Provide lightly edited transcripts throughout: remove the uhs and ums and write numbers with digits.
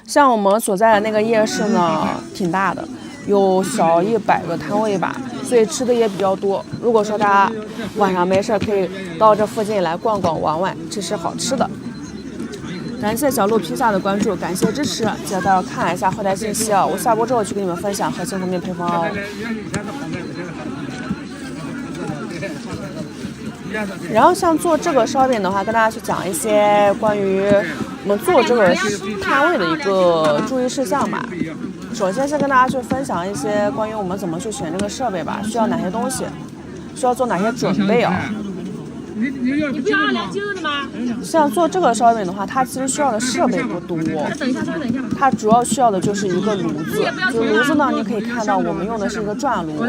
像我们所在的那个夜市呢，挺大的，有小100个摊位吧，所以吃的也比较多。如果说大家晚上没事，可以到这附近来逛逛、玩玩，吃吃好吃的。感谢小鹿披萨的关注，感谢支持，记得大家看一下后台信息啊，我下播之后去给你们分享核心方面配方哦。然后像做这个烧饼的话，跟大家去讲一些关于我们做这个摊位的一个注意事项吧。首先是跟大家去分享一些关于我们怎么去选这个设备吧，需要哪些东西，需要做哪些准备啊。你不要2斤肉的吗？像做这个烧饼的话，它其实需要的设备不多。等一下，稍微等一下。它主要需要的就是一个炉子，就炉子呢，你可以看到我们用的是一个转炉。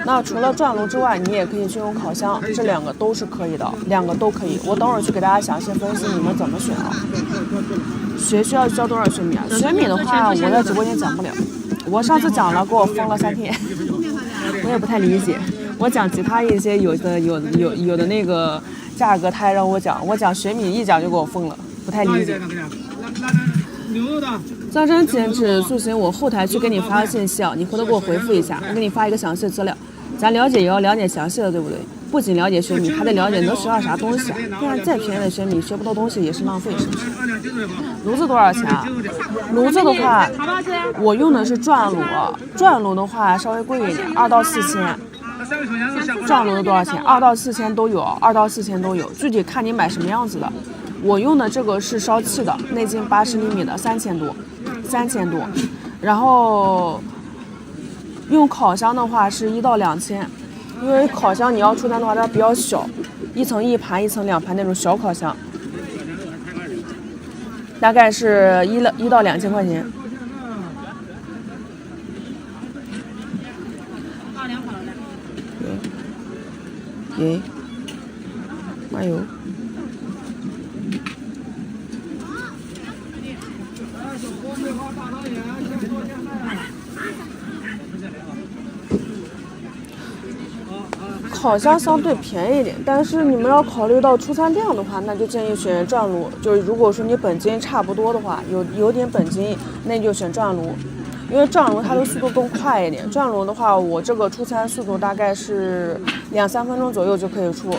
那除了转炉之外，你也可以去用烤箱，这2个都是可以的，2个都可以。我等会儿去给大家详细分析你们怎么选啊。学需要交多少学米啊？学米的话，我在直播间讲不了。我上次讲了，给我封了3天，我也不太理解。我讲其他一些有的那个价格，他还让我讲学米一讲就给我封了，不太理解。增生减脂塑形，我后台去给你发个信息啊，你回头给我回复一下，我给你发一个详细的资料。咱了解也要了解详细的，对不对？不仅了解学米，还得了解能学到啥东西啊。不然再便宜的学米学不到东西也是浪费，是不是？炉子多少钱啊？炉子的话，我用的是转炉，转炉的话稍微贵一点，2到4千。转炉多少钱？2到4千都有，2到4千都有，具体看你买什么样子的。我用的这个是烧气的，内径80厘米的，3000多。然后用烤箱的话是1到2千，因为烤箱你要出摊的话它比较小，1层1盘、1层2盘那种小烤箱，大概是1到2千块钱。麻油。烤箱相对便宜一点，但是你们要考虑到出餐量的话，那就建议选转炉。就是如果说你本斤差不多的话，有点本斤，那你就选转炉。因为转炉它的速度更快一点，转炉的话，我这个出餐速度大概是2、3分钟左右就可以出，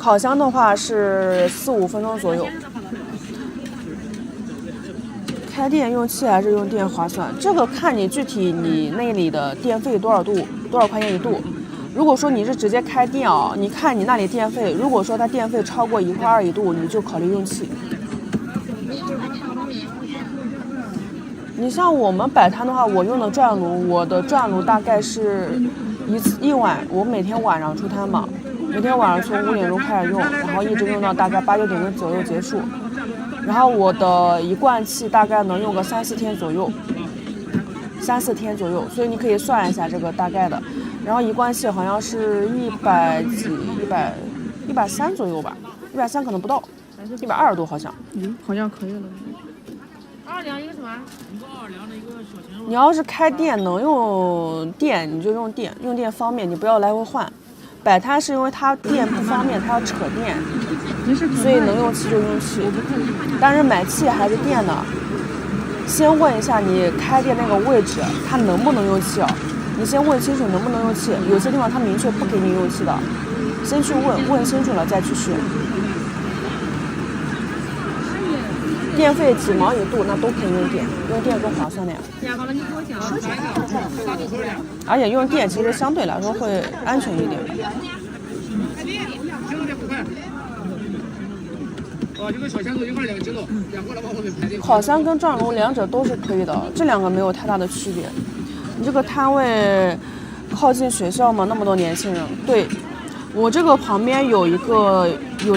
烤箱的话是4、5分钟左右。开店用气还是用电划算？这个看你具体你那里的电费多少度，多少块钱一度。如果说你是直接开店啊，你看你那里电费，如果说它电费超过1块2一度，你就考虑用气。你像我们摆摊的话，我用的转炉，我的转炉大概是一晚，我每天晚上出摊嘛，每天晚上从5点钟开始用，然后一直用到大概8、9点钟左右结束。然后我的一罐气大概能用个3、4天左右，3、4天左右，所以你可以算一下这个大概的。然后一罐气好像是100几、130左右吧，130可能不到，120多好像。好像可以了。2两一个什么？你要是开店能用电，你就用电，用电方便，你不要来回换。摆摊是因为它电不方便，它要扯电，所以能用气就用气。但是买气还是电的，先问一下你开店那个位置，它能不能用气啊？你先问清楚能不能用气，有些地方它明确不给你用气的，先去问清楚了再去选。电费几毛一度，那都可以用电，用电更划算的呀。而且用电其实相对来说会安全一点。烤箱跟转炉两者都是可以的，这2个没有太大的区别。你这个摊位靠近学校吗？那么多年轻人，对。我这个旁边有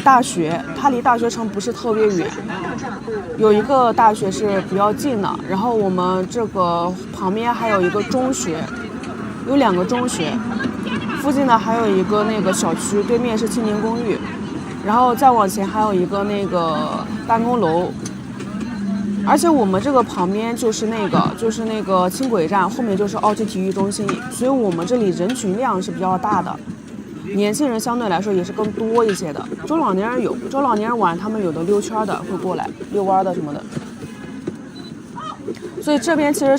大学，它离大学城不是特别远，有一个大学是比较近的，然后我们这个旁边还有一个中学，有2个中学，附近呢还有一个那个小区，对面是青年公寓，然后再往前还有一个那个办公楼，而且我们这个旁边就是那个轻轨站，后面就是奥体体育中心，所以我们这里人群量是比较大的。年轻人相对来说也是更多一些的，中老年人有，中老年人晚上他们有的溜圈的会过来，遛弯的什么的。所以这边其实